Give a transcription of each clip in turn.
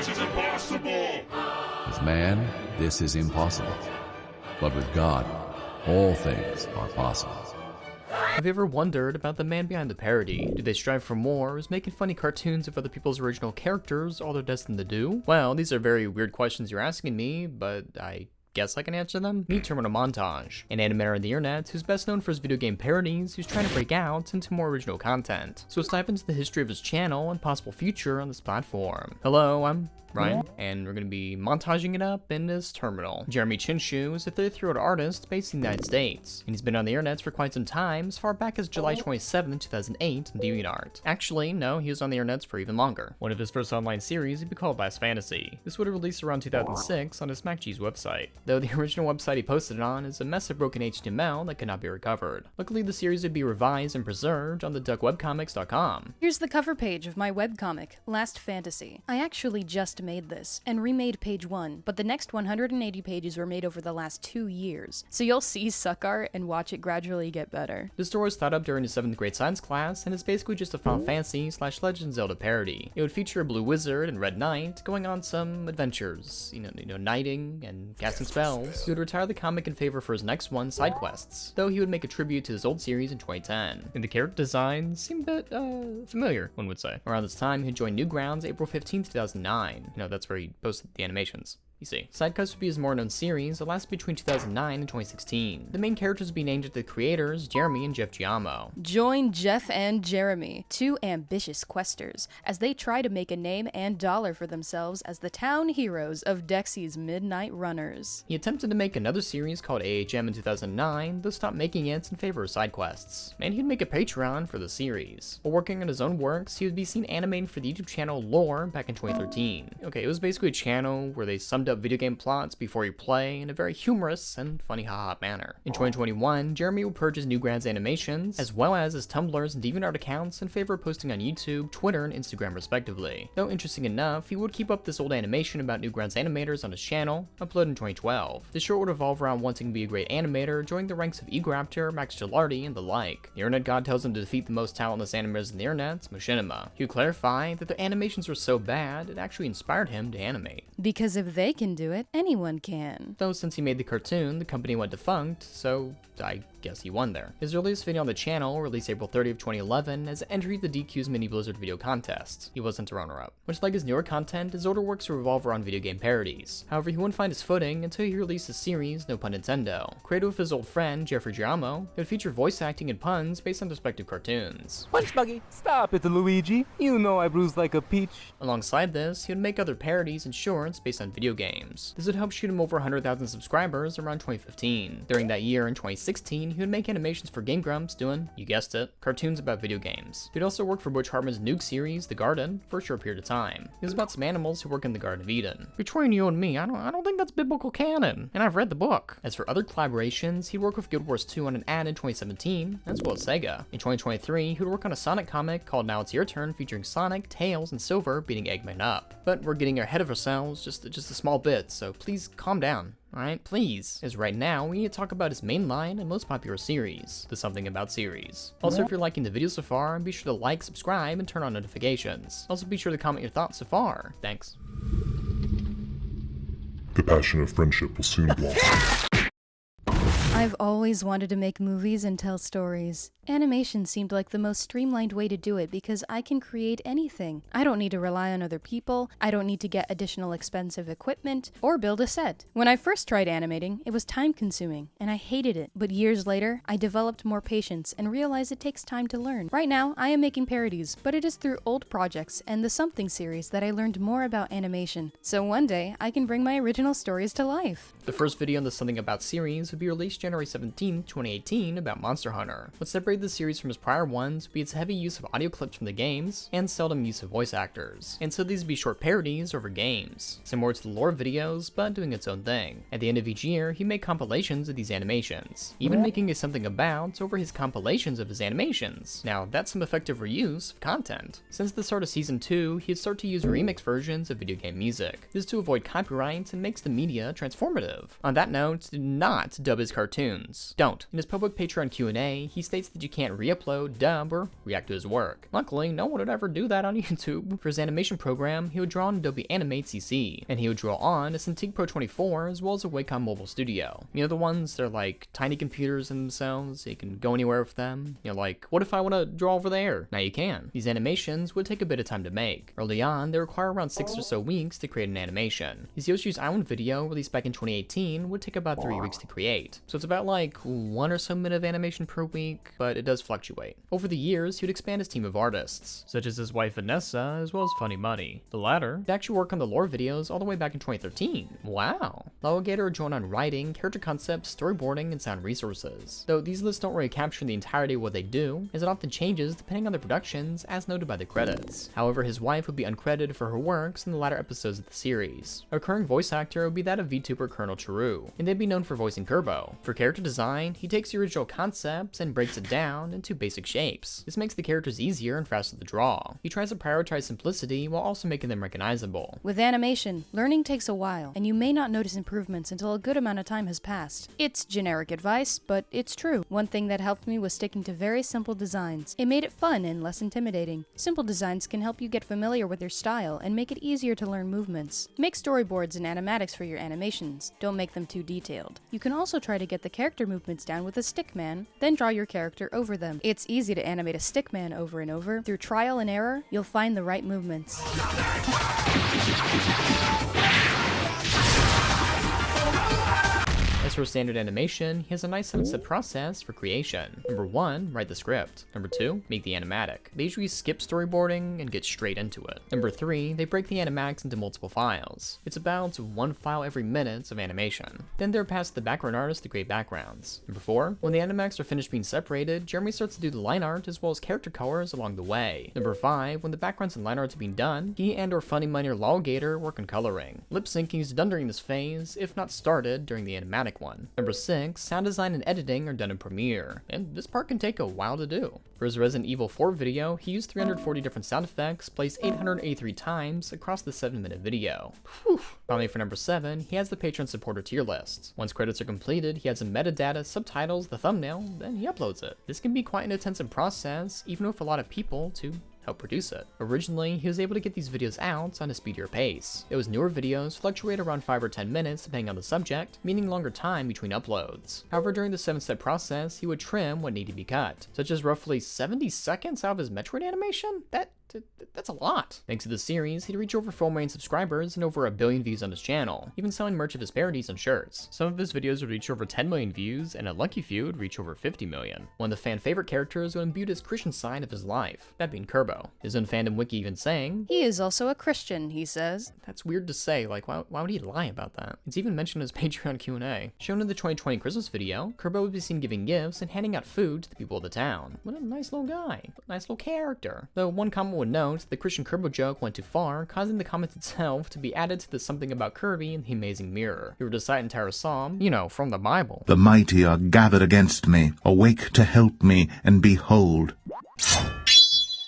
This is impossible! With man, this is impossible. But with God, all things are possible. Have you ever wondered about the man behind the parody? Do they strive for more, or is making funny cartoons of other people's original characters all they're destined to do? Well, these are very weird questions you're asking me, but I guess I can answer them? Meet TerminalMontage, an animator on the internet who's best known for his video game parodies who's trying to break out into more original content. So let's dive into the history of his channel and possible future on this platform. Hello, I'm Ryan, and we're going to be montaging it up in this terminal. Jeremy Chinshu is a 33-year-old artist based in the United States, and he's been on the internet for quite some time, as far back as July 27, 2008 in DeviantArt. Actually, no, he was on the internet for even longer. One of his first online series would be called Last Fantasy. This would have released around 2006 on his SmackG's website, though the original website he posted it on is a mess of broken HTML that cannot be recovered. Luckily, the series would be revised and preserved on the duckwebcomics.com. Here's the cover page of my webcomic, Last Fantasy. I actually just made this and remade page 1, but the next 180 pages were made over the last 2 years, so you'll see suck art and watch it gradually get better. This story was thought up during his 7th grade science class, and it's basically just a Final Fantasy / Legend of Zelda parody. It would feature a blue wizard and red knight going on some adventures, you know, knighting and casting spells. He would retire the comic in favor for his next one, side quests, though he would make a tribute to his old series in 2010. And the character design seemed a bit, familiar, one would say. Around this time, he joined Newgrounds April 15, 2009. That's where he posted the animations. You see, Sidequest would be his more known series that lasted between 2009 and 2016. The main characters would be named after the creators, Jeremy and Jeff Giamo. Join Jeff and Jeremy, two ambitious questers, as they try to make a name and dollar for themselves as the town heroes of Dexy's Midnight Runners. He attempted to make another series called AHM in 2009, though stopped making it in favor of side quests. And he'd make a Patreon for the series. While working on his own works, he would be seen animating for the YouTube channel Lore back in 2013. Okay, it was basically a channel where they summed up video game plots before you play in a very humorous and funny haha manner. In 2021, Jeremy will purge his Newgrounds animations, as well as his Tumblrs and DeviantArt accounts in favor of posting on YouTube, Twitter, and Instagram respectively. Though interesting enough, he would keep up this old animation about Newgrounds animators on his channel, uploaded in 2012. The short would evolve around wanting to be a great animator, joining the ranks of Egraptor, Max Gilardi, and the like. The internet god tells him to defeat the most talentless animators in the internet, Machinima. He would clarify that the animations were so bad, it actually inspired him to animate. Because if they can do it, anyone can. Though since he made the cartoon, the company went defunct, so I guess he won there. His earliest video on the channel, released April 30 of 2011, has entered the DQ's Mini Blizzard video contest. He wasn't a runner-up. Much like his newer content, his older works revolve around video game parodies. However, he wouldn't find his footing until he released a series, no pun Nintendo, created with his old friend, Jeffrey Giamo, that would feature voice acting and puns based on respective cartoons. Punch Buggy, stop it, Luigi. You know I bruise like a peach. Alongside this, he would make other parodies and shorts based on video games. This would help shoot him over 100,000 subscribers around 2015. During that year, in 2016, he would make animations for Game Grumps doing, you guessed it, cartoons about video games. He'd also work for Butch Hartman's Nuke series, The Garden, for a short period of time. It was about some animals who work in the Garden of Eden. Between you and me, I don't think that's biblical canon, and I've read the book. As for other collaborations, he'd work with Guild Wars 2 on an ad in 2017, as well as Sega. In 2023, he'd work on a Sonic comic called Now It's Your Turn, featuring Sonic, Tails, and Silver beating Eggman up. But we're getting ahead of ourselves just a small bit, so please calm down. Alright, please. As right now, we need to talk about his main line and most popular series, the Something About series. Also, if you're liking the video so far, be sure to like, subscribe, and turn on notifications. Also, be sure to comment your thoughts so far. Thanks. The passion of friendship will soon blossom. I've always wanted to make movies and tell stories. Animation seemed like the most streamlined way to do it because I can create anything. I don't need to rely on other people, I don't need to get additional expensive equipment, or build a set. When I first tried animating, it was time consuming, and I hated it. But years later, I developed more patience and realized it takes time to learn. Right now, I am making parodies, but it is through old projects and the Something series that I learned more about animation. So one day, I can bring my original stories to life. The first video in the Something About series would be released January 17, 2018 about Monster Hunter. What separated the series from his prior ones would be its heavy use of audio clips from the games and seldom use of voice actors. And so these would be short parodies over games, similar to the lore videos, but doing its own thing. At the end of each year, he made compilations of these animations, even making a Something About over his compilations of his animations. Now, that's some effective reuse of content. Since the start of Season 2, he'd start to use remix versions of video game music. This to avoid copyright and makes the media transformative. On that note, do not dub his cartoons cartoons. Don't. In his public Patreon Q&A, he states that you can't re-upload, dub, or react to his work. Luckily, no one would ever do that on YouTube. For his animation program, he would draw on Adobe Animate CC, and he would draw on a Cintiq Pro 24 as well as a Wacom Mobile Studio. You know the ones, they're like tiny computers in themselves, so you can go anywhere with them. You know, like, what if I want to draw over there? Now you can. These animations would take a bit of time to make. Early on, they require around 6 or so weeks to create an animation. His Yoshi's Island video, released back in 2018, would take about 3 weeks to create. So it's about like 1 or so minute of animation per week, but it does fluctuate. Over the years, he would expand his team of artists, such as his wife Vanessa, as well as Funny Money. The latter would actually work on the lore videos all the way back in 2013. Wow. Logator would join on writing, character concepts, storyboarding, and sound resources. Though these lists don't really capture the entirety of what they do, as it often changes depending on the productions, as noted by the credits. However, his wife would be uncredited for her works in the latter episodes of the series. A recurring voice actor would be that of VTuber Colonel Chiru, and they'd be known for voicing Kerbo. For character design, he takes the original concepts and breaks it down into basic shapes. This makes the characters easier and faster to draw. He tries to prioritize simplicity while also making them recognizable. With animation, learning takes a while, and you may not notice improvements until a good amount of time has passed. It's generic advice, but it's true. One thing that helped me was sticking to very simple designs. It made it fun and less intimidating. Simple designs can help you get familiar with your style and make it easier to learn movements. Make storyboards and animatics for your animations. Don't make them too detailed. You can also try to get the character movements down with a stickman, then draw your character over them. It's easy to animate a stickman over and over. Through trial and error, you'll find the right movements. As for standard animation, he has a nice 7-step process for creation. Number 1, write the script. Number 2, make the animatic. They usually skip storyboarding and get straight into it. Number 3, they break the animatics into multiple files. It's about 1 file every minute of animation. Then they're passed to the background artist to create backgrounds. Number 4, when the animatics are finished being separated, Jeremy starts to do the line art as well as character colors along the way. Number 5, when the backgrounds and line arts are being done, he and or Funny Money or Logator work on coloring. Lip syncing is done during this phase, if not started during the animatic one. Number 6, sound design and editing are done in Premiere, and this part can take a while to do. For his Resident Evil 4 video, he used 340 different sound effects placed 883 times across the 7-minute video. Whew. Finally, for number 7, he has the Patreon supporter tier list. Once credits are completed, he adds some metadata, subtitles, the thumbnail, then he uploads it. This can be quite an intensive process, even with a lot of people to help produce it. Originally, he was able to get these videos out on a speedier pace. Those newer videos fluctuate around 5 or 10 minutes depending on the subject, meaning longer time between uploads. However, during the 7-step process, he would trim what needed to be cut, such as roughly 70 seconds out of his Metroid animation? That's a lot. Thanks to the series, he'd reach over 4 million subscribers and over 1 billion views on his channel, even selling merch of his parodies and shirts. Some of his videos would reach over 10 million views, and a lucky few would reach over 50 million. One of the fan favorite characters would imbue his Christian side of his life, that being Kerbo. His own fandom wiki even saying, He is also a Christian, he says. That's weird to say, like why would he lie about that? It's even mentioned in his Patreon Q&A. Shown in the 2020 Christmas video, Kerbo would be seen giving gifts and handing out food to the people of the town. What a nice little guy, nice little character. Though one comment would note, the Christian Kerbo joke went too far, causing the comment itself to be added to the something about Kirby in the Amazing Mirror. He would recite an entire psalm, you know, from the Bible. The mighty are gathered against me, awake to help me, and behold.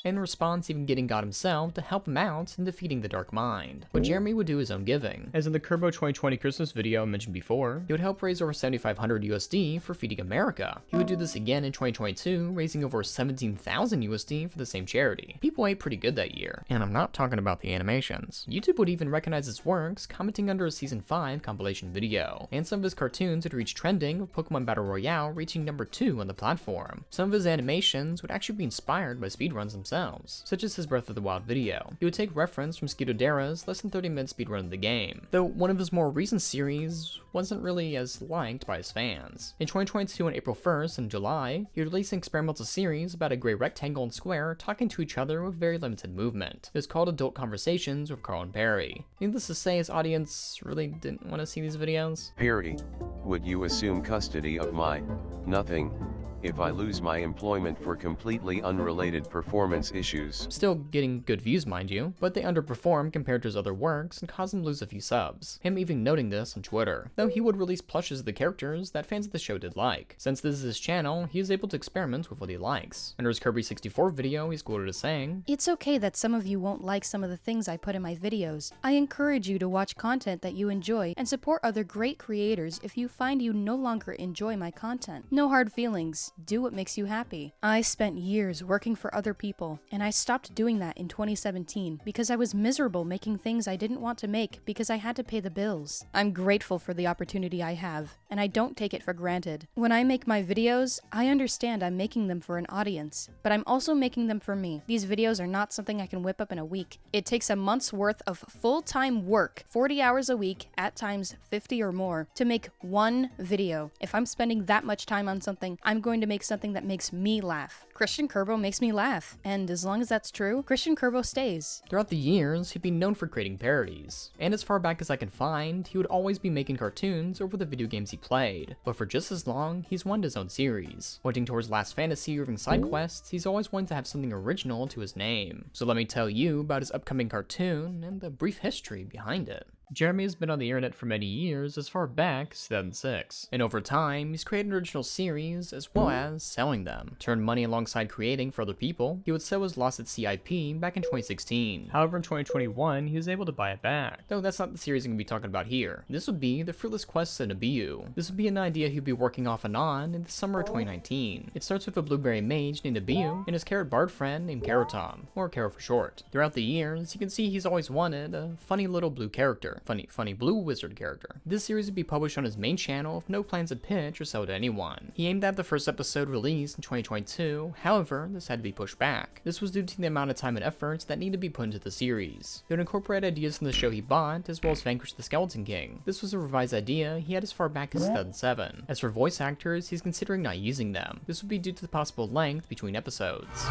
In response, even getting God himself to help him out in defeating the Dark Mind. But Jeremy would do his own giving. As in the Kerbo 2020 Christmas video I mentioned before, he would help raise over 7,500 USD for Feeding America. He would do this again in 2022, raising over 17,000 USD for the same charity. People ate pretty good that year, and I'm not talking about the animations. YouTube would even recognize his works, commenting under a Season 5 compilation video. And some of his cartoons would reach trending, with Pokemon Battle Royale reaching number 2 on the platform. Some of his animations would actually be inspired by speedruns themselves, such as his Breath of the Wild video. He would take reference from Skidodera's less than 30-minute speedrun of the game, though one of his more recent series wasn't really as liked by his fans. In 2022 on April 1st and July, he released an experimental series about a gray rectangle and square talking to each other with very limited movement. It was called Adult Conversations with Carl and Barry. Needless to say, his audience really didn't want to see these videos. Parody. Would you assume custody of my nothing if I lose my employment for completely unrelated performance issues. Still getting good views, mind you, but they underperform compared to his other works and cause him to lose a few subs. Him even noting this on Twitter, though he would release plushes of the characters that fans of the show did like. Since this is his channel, he is able to experiment with what he likes. Under his Kirby 64 video, he's quoted as saying, "It's okay that some of you won't like some of the things I put in my videos. I encourage you to watch content that you enjoy and support other great creators if you find you no longer enjoy my content. No hard feelings. Do what makes you happy. I spent years working for other people, and I stopped doing that in 2017 because I was miserable making things I didn't want to make because I had to pay the bills. I'm grateful for the opportunity I have, and I don't take it for granted. When I make my videos, I understand I'm making them for an audience, but I'm also making them for me. These videos are not something I can whip up in a week. It takes a month's worth of full-time work, 40 hours a week, at times 50 or more, to make one video. If I'm spending that much time on something, I'm going to make something that makes me laugh. Christian Kerbo makes me laugh, and as long as that's true, Christian Kerbo stays." Throughout the years, he'd been known for creating parodies, and as far back as I can find, he would always be making cartoons over the video games he played, but for just as long, he's wanted his own series. Pointing towards Last Fantasy or even side quests, he's always wanted to have something original to his name. So let me tell you about his upcoming cartoon and the brief history behind it. Jeremy has been on the internet for many years, as far back as 2006, and over time, he's created original series as well as selling them. To earn money alongside creating for other people, he would sell his Lost at CIP back in 2016. However, in 2021, he was able to buy it back. Though that's not the series I'm going to be talking about here. This would be The Fruitless Quest of Nabiu. This would be an idea he'd be working off and on in the summer of 2019. It starts with a blueberry mage named Nabiu and his carrot bard friend named Carotom, or Caro for short. Throughout the years, you can see he's always wanted a funny little blue character. Funny blue wizard character. This series would be published on his main channel with no plans to pitch or sell to anyone. He aimed to have the first episode released in 2022, however, this had to be pushed back. This was due to the amount of time and effort that needed to be put into the series. It would incorporate ideas from the show he bought, as well as Vanquish the Skeleton King. This was a revised idea he had as far back as 2007. As for voice actors, he's considering not using them. This would be due to the possible length between episodes.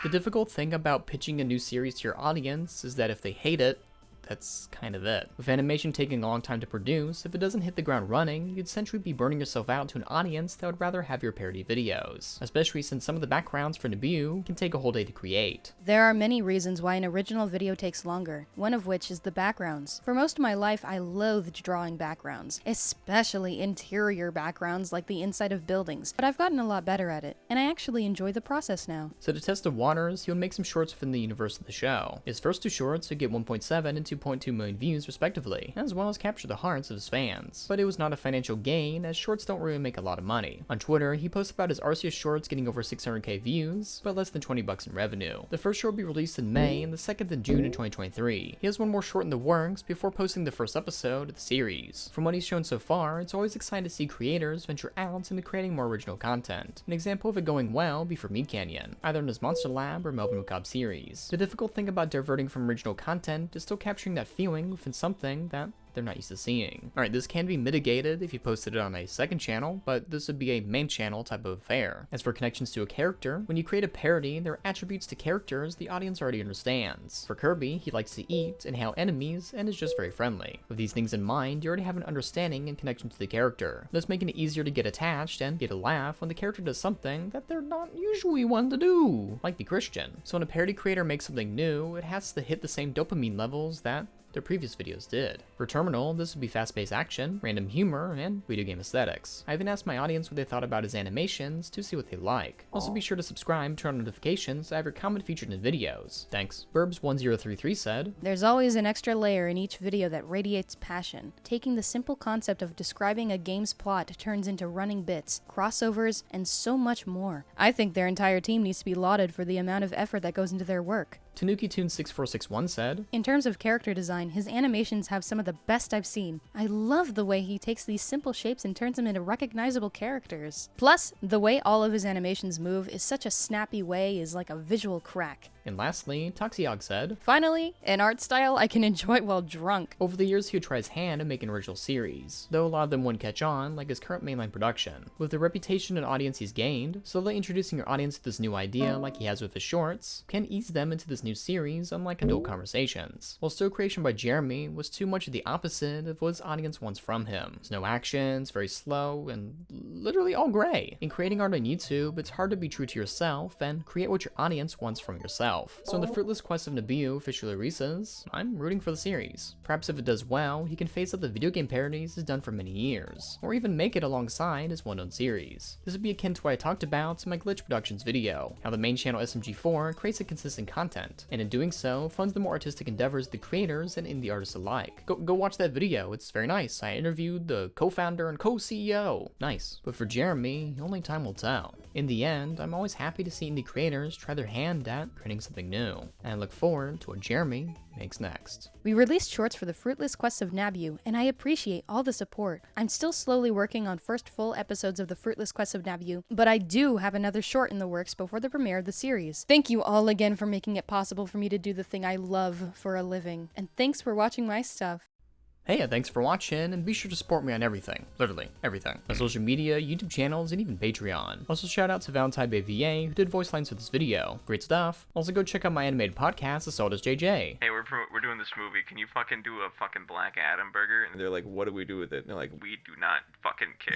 The difficult thing about pitching a new series to your audience is that if they hate it, that's kind of it. With animation taking a long time to produce, if it doesn't hit the ground running, you'd essentially be burning yourself out to an audience that would rather have your parody videos, especially since some of the backgrounds for Nabiu can take a whole day to create. There are many reasons why an original video takes longer, one of which is the backgrounds. For most of my life, I loathed drawing backgrounds, especially interior backgrounds like the inside of buildings, but I've gotten a lot better at it, and I actually enjoy the process now. So to test the waters, he would make some shorts within the universe of the show. His first two shorts would get 1.7 and 2.2 million views respectively, as well as capture the hearts of his fans. But it was not a financial gain, as shorts don't really make a lot of money. On Twitter, he posts about his Arceus shorts getting over 600k views, but less than $20 in revenue. The first short will be released in May, and the second in June in 2023. He has one more short in the works before posting the first episode of the series. From what he's shown so far, it's always exciting to see creators venture out into creating more original content. An example of it going well would be for Meat Canyon, either in his Monster Lab or Melvin Macabre series. The difficult thing about diverting from original content is still capturing that feeling within something that they're not used to seeing. Alright, this can be mitigated if you posted it on a second channel, but this would be a main channel type of affair. As for connections to a character, when you create a parody, there are attributes to characters the audience already understands. For Kirby, he likes to eat, inhale enemies, and is just very friendly. With these things in mind, you already have an understanding and connection to the character, thus making it easier to get attached and get a laugh when the character does something that they're not usually one to do, like be Christian. So when a parody creator makes something new, it has to hit the same dopamine levels that their previous videos did. For Terminal, this would be fast-paced action, random humor, and video game aesthetics. I even asked my audience what they thought about his animations to see what they like. Also be sure to subscribe, turn on notifications, to have your comment featured in videos. Thanks. Burbs1033 said, "There's always an extra layer in each video that radiates passion. Taking the simple concept of describing a game's plot turns into running bits, crossovers, and so much more. I think their entire team needs to be lauded for the amount of effort that goes into their work." TanukiTune6461 said, "In terms of character design, his animations have some of the best I've seen. I love the way he takes these simple shapes and turns them into recognizable characters. Plus, the way all of his animations move is such a snappy way is like a visual crack. And lastly, Toxiog said, Finally, an art style I can enjoy while drunk. over the years he would try his hand at making original series, though a lot of them wouldn't catch on, like his current mainline production. With the reputation and audience he's gained, slowly introducing your audience to this new idea like he has with his shorts, can ease them into this new series unlike adult conversations. While still creation by Jeremy was too much of the opposite of what his audience wants from him. There's no actions, very slow, and literally all gray. In creating art on YouTube, it's hard to be true to yourself and create what your audience wants from yourself. So in the fruitless quest of Nabiu officially releases, I'm rooting for the series. Perhaps if it does well, he can face up the video game parodies he's done for many years, or even make it alongside his well-known series. This would be akin to what I talked about in my Glitch Productions video, how the main channel SMG4 creates a consistent content, and in doing so, funds the more artistic endeavors of the creators and indie artists alike. Go watch that video, it's very nice. I interviewed the co-founder and co-CEO. Nice. But for Jeremy, only time will tell. In the end, I'm always happy to see indie creators try their hand at creating something new, and I look forward to what Jeremy makes next. We released shorts for the Fruitless Quest of Nabu, and I appreciate all the support. I'm still slowly working on first full episodes of the Fruitless Quest of Nabu, but I do have another short in the works before the premiere of the series. Thank you all again for making it possible for me to do the thing I love for a living, and thanks for watching my stuff. Hey, thanks for watching, and be sure to support me on everything. Literally, everything. My social media, YouTube channels, and even Patreon. Also, shout out to Valentine Bay VA, who did voice lines for this video. Great stuff. Also, go check out my animated podcast, The Does JJ. Hey, we're doing this movie. Can you fucking do a fucking Black Adam burger? And they're like, what do we do with it? And they're like, we do not fucking care.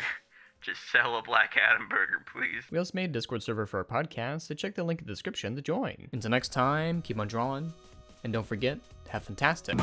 Just sell a Black Adam burger, please. We also made a Discord server for our podcast, so check the link in the description to join. Until next time, keep on drawing, and don't forget to have fantastic.